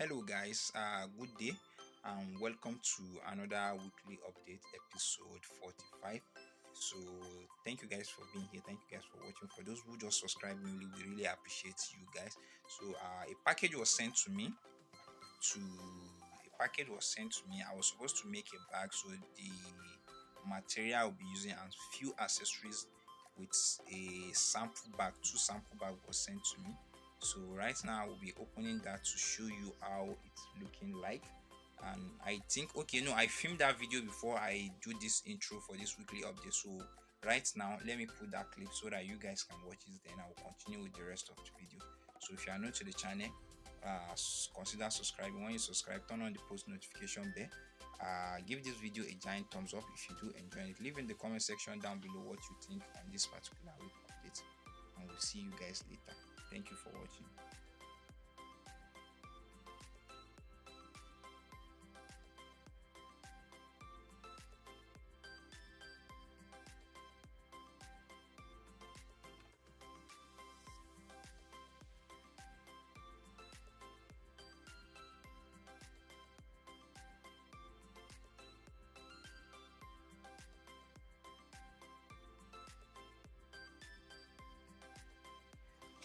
Hello guys, good day and welcome to another weekly update episode 45. So thank you guys for being here. Thank you guys for watching. For those who just subscribed newly, we really appreciate you guys. So a package was sent to me to I was supposed to make a bag, so the material I'll be using and few accessories with a sample bag, two sample bag was sent to me. So right now I will be opening that to show you how it's looking like. And I think I filmed that video before I do this intro for this weekly update. So right now let me put that clip so that you guys can watch it, then I will continue with the rest of the video. So if you are new to the channel, consider subscribing. When you subscribe, turn on the post notification bell. Give this video a giant thumbs up if you do enjoy it. Leave in the comment section down below what you think on this particular week update, and we'll see you guys later. Thank you for watching.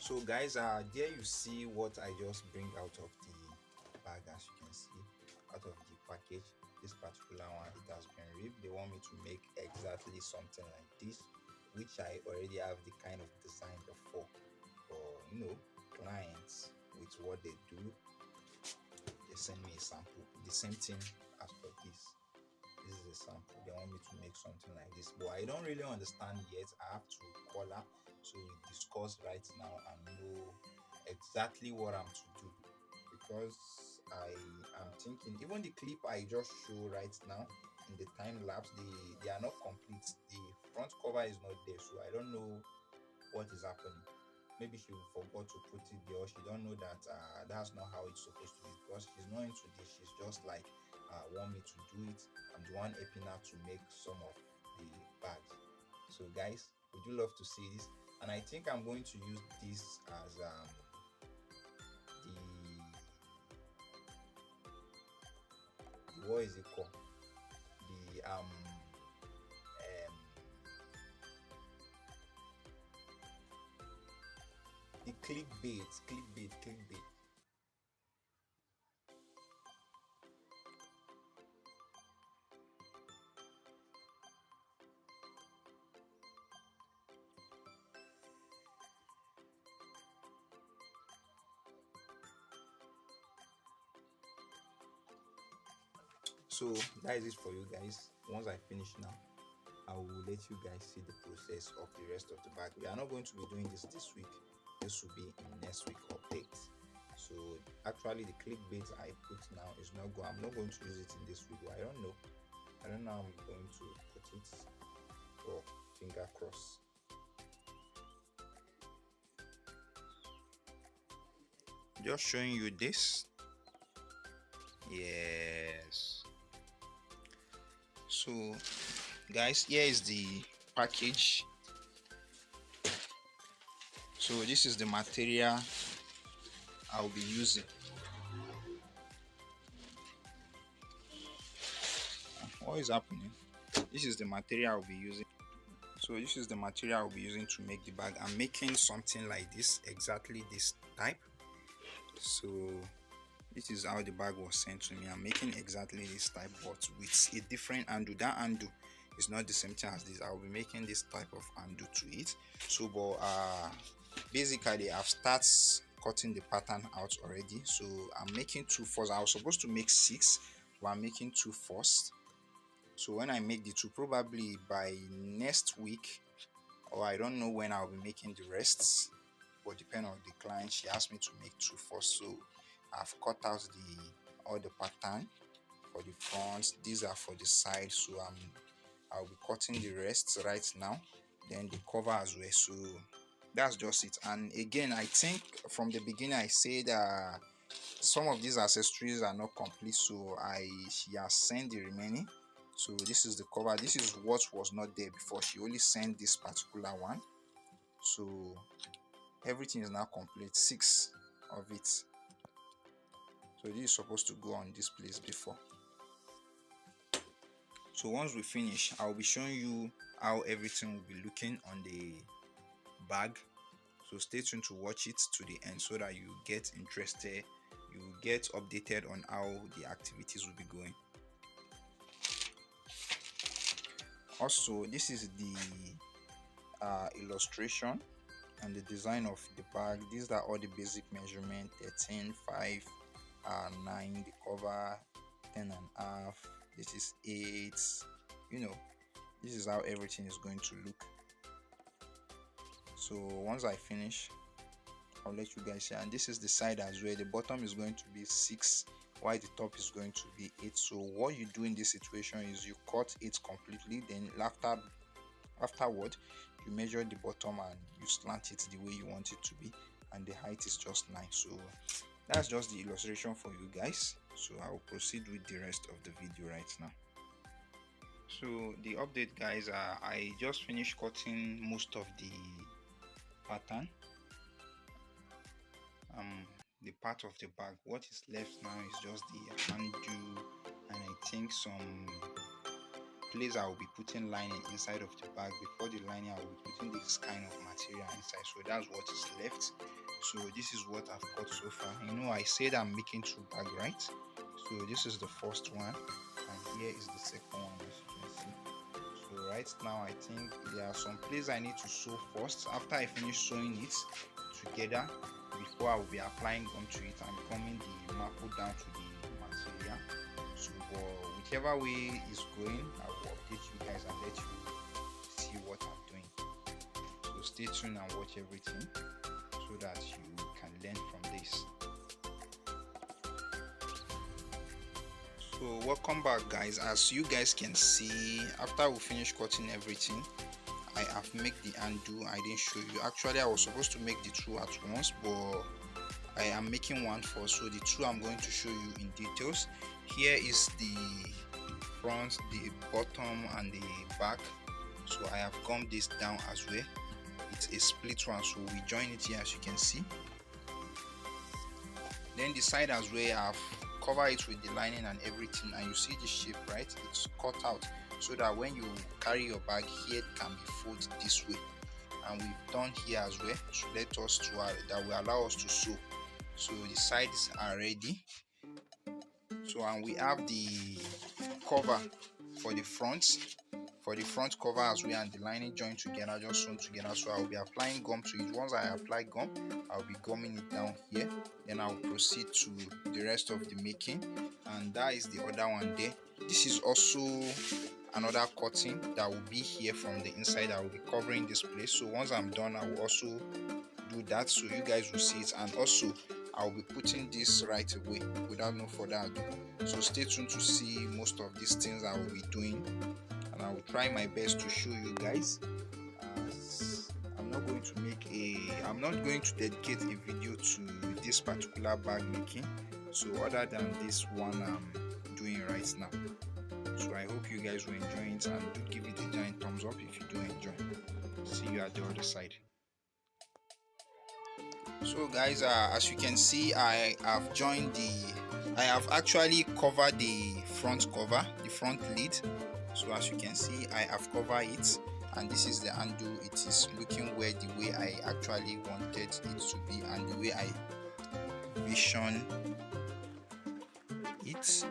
So guys, there you see what I just bring out of the bag. As you can see, out of the package, this particular one, it has been ripped. They want me to make exactly something like this, which I already have the kind of design before for clients. With what they do, they send me a sample, the same thing as for this is a sample. They want me to make something like this, but I don't really understand yet. I have to call her so we discuss right now and know exactly what I'm to do, because I am thinking even the clip I just show right now in the time lapse, they are not complete. The front cover is not there, so I don't know what is happening. Maybe she forgot to put it there, or she don't know that that's not how it's supposed to be, because she's not into this. She's just like want me to do it. I'm the one helping her to make some of the bags. So guys, would you love to see this? And I think I'm going to use this as the what is it called, the clickbait. So that is it for you guys. Once I finish now, I will let you guys see the process of the rest of the bag. We are not going to be doing this week. This will be in next week update. So actually the clickbait I put now is not good. I'm not going to use it in this video. I don't know how I'm going to put it, but finger cross. Just showing you this. Yes. So guys, here is the package. So this is the material I'll be using. What is happening? This is the material I'll be using. So this is the material I'll be using to make the bag. I'm making something like this, exactly this type. So this is how the bag was sent to me. I'm making exactly this type, but with a different handle. That handle is not the same thing as this. I'll be making this type of handle to it. So but basically I've started cutting the pattern out already. So I'm making two first. I was supposed to make 6, but I'm making 2 first. So when I make the 2, probably by next week, or I don't know when I'll be making the rest, but depending on the client, she asked me to make 2 first. So I've cut out all the pattern for the front. These are for the side, so I'll be cutting the rest right now, then the cover as well. So that's just it. And again, I think from the beginning I said some of these accessories are not complete, so she has sent the remaining. So this is the cover. This is what was not there before. She only sent this particular one, so everything is now complete, 6 of it. So this is supposed to go on this place before. So once we finish, I'll be showing you how everything will be looking on the bag. So stay tuned to watch it to the end so that you get interested, you get updated on how the activities will be going. Also, this is the illustration and the design of the bag. These are all the basic measurement: 13, 5, 9, the cover, 10 and a half, this is 8. This is how everything is going to look. So once I finish, I'll let you guys see. And this is the side as well. The bottom is going to be 6, while the top is going to be 8. So what you do in this situation is you cut it completely, then afterward you measure the bottom and you slant it the way you want it to be, and the height is just 9. So that's just the illustration for you guys. So I'll proceed with the rest of the video right now. So the update, guys, I just finished cutting most of the pattern, the part of the bag. What is left now is just the handle, and I think some place I will be putting lining inside of the bag. Before the lining, I will be putting this kind of material inside. So that's what is left. So this is what I've cut so far. I said I'm making 2 bags, right? So this is the first one, and here is the second one, as you can see. So right now, I think there are some places I need to sew first. After I finish sewing it together, before I will be applying gum to it and coming the maple down to the material. So whichever way is going, I will update you guys and let you see what I'm doing. So stay tuned and watch everything so that you can learn from this. So welcome back, guys. As you guys can see, after we finish cutting everything, I have made the undo. I didn't show you. Actually, I was supposed to make the 2 at once, but I am making one first. So the 2 I'm going to show you in details. Here is the front, the bottom, and the back. So I have gummed this down as well. It's a split one, so we join it here, as you can see. Then the side as well, I've covered it with the lining and everything, and you see the shape, right? It's cut out so that when you carry your bag here, it can be folded this way. And we've done here as well to let us to that will allow us to sew. So the sides are ready. So, and we have the cover for the front cover as well, and the lining joined together, just sewn together. So I'll be applying gum to it. Once I apply gum, I'll be gumming it down here. Then I'll proceed to the rest of the making, and that is the other one there. This is also another cutting that will be here from the inside. I will be covering this place. So once I'm done, I will also do that, so you guys will see it. And also I'll be putting this right away without no further ado. So stay tuned to see most of these things I will be doing, and I will try my best to show you guys. I'm not going to dedicate a video to this particular bag making, so other than this one I'm doing right now. So I hope you guys will enjoy it, and do give it a giant thumbs up if you do enjoy. See you at the other side. So guys, as you can see, I have actually covered the front cover, the front lid. So as you can see, I have covered it, and this is the handle. It is looking well the way I actually wanted it to be, and the way I vision it.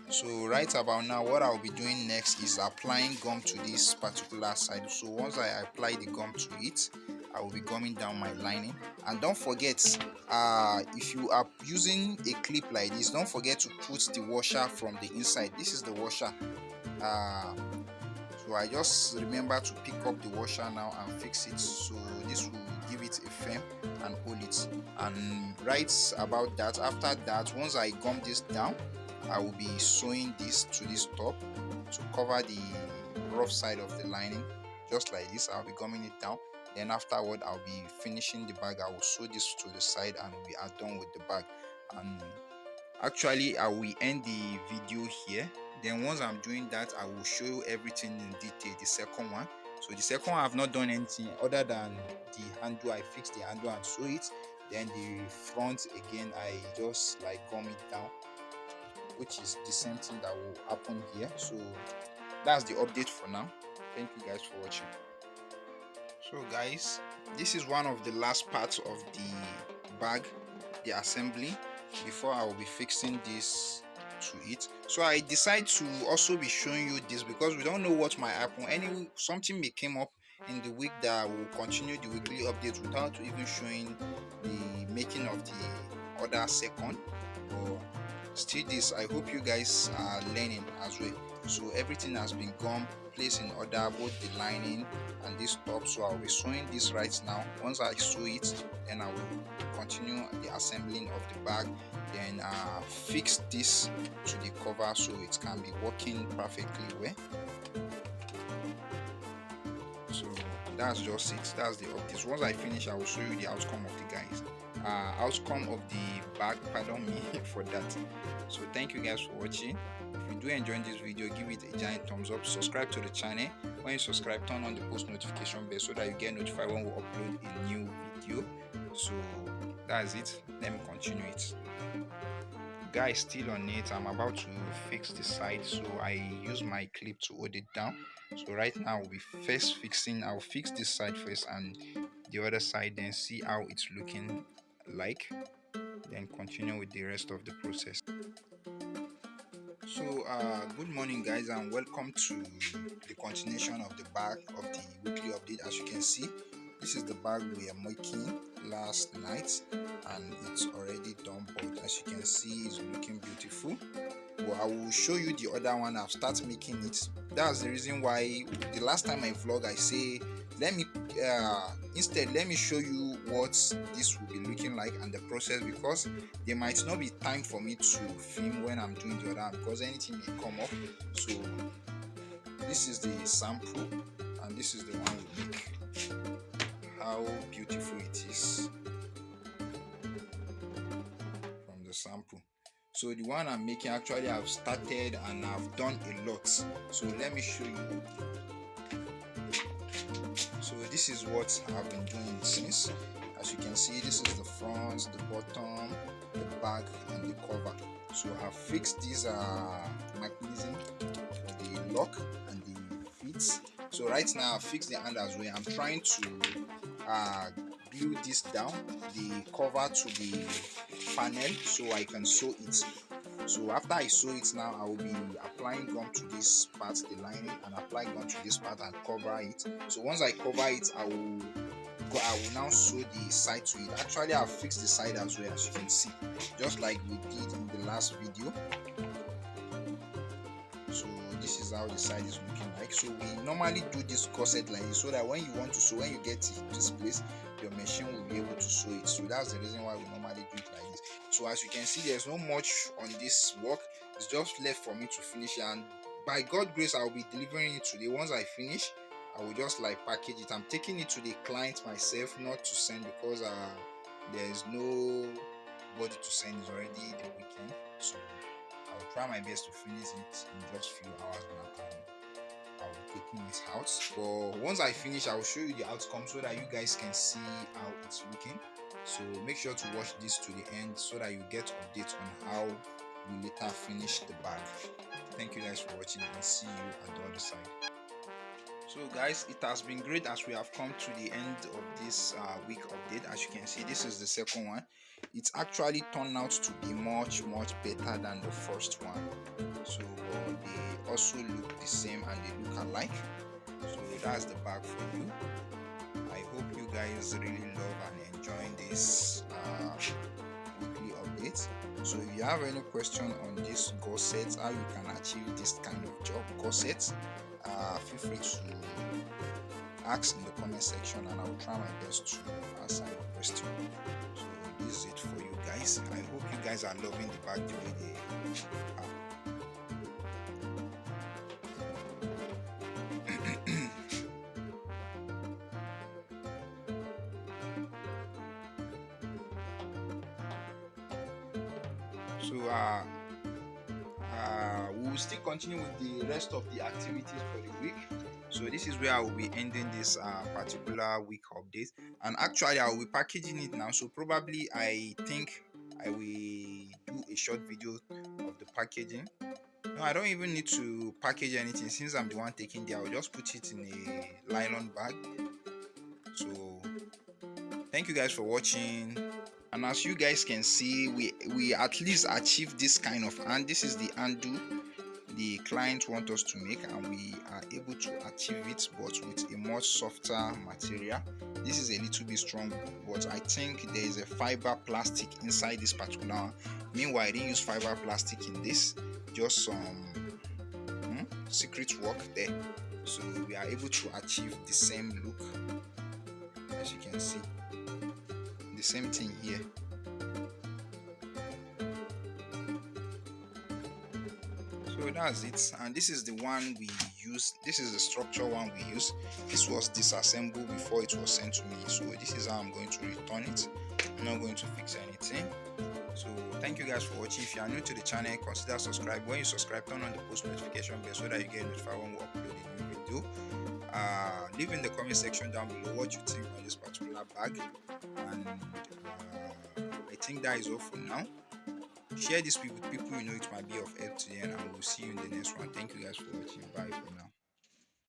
So right about now, what I'll be doing next is applying gum to this particular side. So once I apply the gum to it, I will be gumming down my lining. And don't forget, if you are using a clip like this, don't forget to put the washer from the inside. This is the washer. So I just remember to pick up the washer now and fix it, so this will give it a firm and hold it. And right about that, after that, once I gum this down, I will be sewing this to this top to cover the rough side of the lining, just like this. I'll be gumming it down. Then afterward, I'll be finishing the bag. I will sew this to the side, and we are done with the bag. And actually, I will end the video here. Then once I'm doing that, I will show you everything in detail, the second one. So the second one, I've not done anything other than the handle. I fixed the handle and sew it. Then the front again, I just like gum it down, which is the same thing that will happen here. So that's the update for now. Thank you guys for watching. So guys, this is one of the last parts of the bag, the assembly, before I will be fixing this to it. So I decide to also be showing you this because we don't know what might happen. Anyway, something may come up in the week that will continue the weekly updates without even showing the making of the other second. But still this, I hope you guys are learning as well. So everything has been gone, placed in order, both the lining and this top. So I'll be sewing this right now. Once I sew it, then I will continue the assembling of the bag, then fix this to the cover so it can be working perfectly well. So that's just it. That's the updates. Once I finish, I will show you the outcome of the guys outcome of the bag, pardon me for that. So thank you guys for watching. If you do enjoy this video, give it a giant thumbs up, subscribe to the channel. When you subscribe, turn on the post notification bell so that you get notified when we upload a new video. So that's it. Let me continue it. Guys, still on it. I'm about to fix the side, so I use my clip to hold it down. So right now we'll be first fixing, I'll fix this side first and the other side, then see how it's looking like, then continue with the rest of the process. So good morning guys, and welcome to the continuation of the bag of the weekly update. As you can see, this is the bag we are making last night and it's already done, but as you can see, it's looking beautiful. But I will show you the other one. I've started making it. That's the reason why the last time I vlog, I say let me instead let me show you what this will be looking like and the process, because there might not be time for me to film when I'm doing the other one because anything may come up. So this is the sample and this is the one we make. How beautiful it is from the sample. So the one I'm making, actually I've started and I've done a lot. So let me show you. So this is what I've been doing since. As you can see, this is the front, the bottom, the back and the cover. So I've fixed these mechanism for the lock and the feet. So right now I've fixed the hand as well. I'm trying to glue this down, the cover to the panel, so I can sew it. So after I sew it now, I will be applying gum to this part, the lining, and apply gum to this part and cover it. So once I cover it, I will now sew the side to it. Actually, I've fixed the side as well, as you can see, just like we did in the last video. So this is how the side is looking like. So we normally do this corset like this so that when you want to sew, when you get to this place, your machine will be able to sew it. So that's the reason why we normally do it like this. So as you can see, there's no much on this work. It's just left for me to finish it, and by God's grace, I'll be delivering it today. Once I finish, I will just like package it. I'm taking it to the client myself, not to send, because there's no body to send. It's already the weekend, so I'll try my best to finish it in just few hours now. I'll be taking it out. But once I finish, I will show you the outcome so that you guys can see how it's looking. So make sure to watch this to the end so that you get updates on how we later finish the bag. Thank you guys for watching and see you at the other side. So guys, it has been great as we have come to the end of this week update. As you can see, this is the second one. It's actually turned out to be much better than the first one. So they also look the same and they look alike. So that's the bag for you. I hope you guys really love and enjoy this weekly update. So if you have any question on this corset, how you can achieve this kind of job corset, feel free to ask in the comment section and I will try my best to answer your question. So this is it for you guys. I hope you guys are loving the bag the way they are. So we will still continue with the rest of the activities for the week. So this is where I will be ending this particular week update, and actually I will be packaging it now. So probably I think I will do a short video of the packaging. No, I don't even need to package anything since I'm the one taking it. I'll just put it in a nylon bag. So thank you guys for watching, and as you guys can see, we at least achieved this kind of hand. This is the undo the client want us to make, and we are able to achieve it, but with a much softer material. This is a little bit strong, but I think there is a fiber plastic inside this particular one. Meanwhile, I didn't use fiber plastic in this, just some secret work there. So we are able to achieve the same look, as you can see, the same thing here. So that's it, and this is the one we use. This is the structure one we use. This was disassembled before it was sent to me, so this is how I'm going to return it. I'm not going to fix anything. So thank you guys for watching. If you are new to the channel, consider subscribe. When you subscribe, turn on the post notification bell so that you get notified when we upload a new video. Leave in the comment section down below what you think on this particular bag, and I think that is all for now. Share this with people you know it might be of help to them, and we'll see you in the next one. Thank you guys for watching. Bye for now.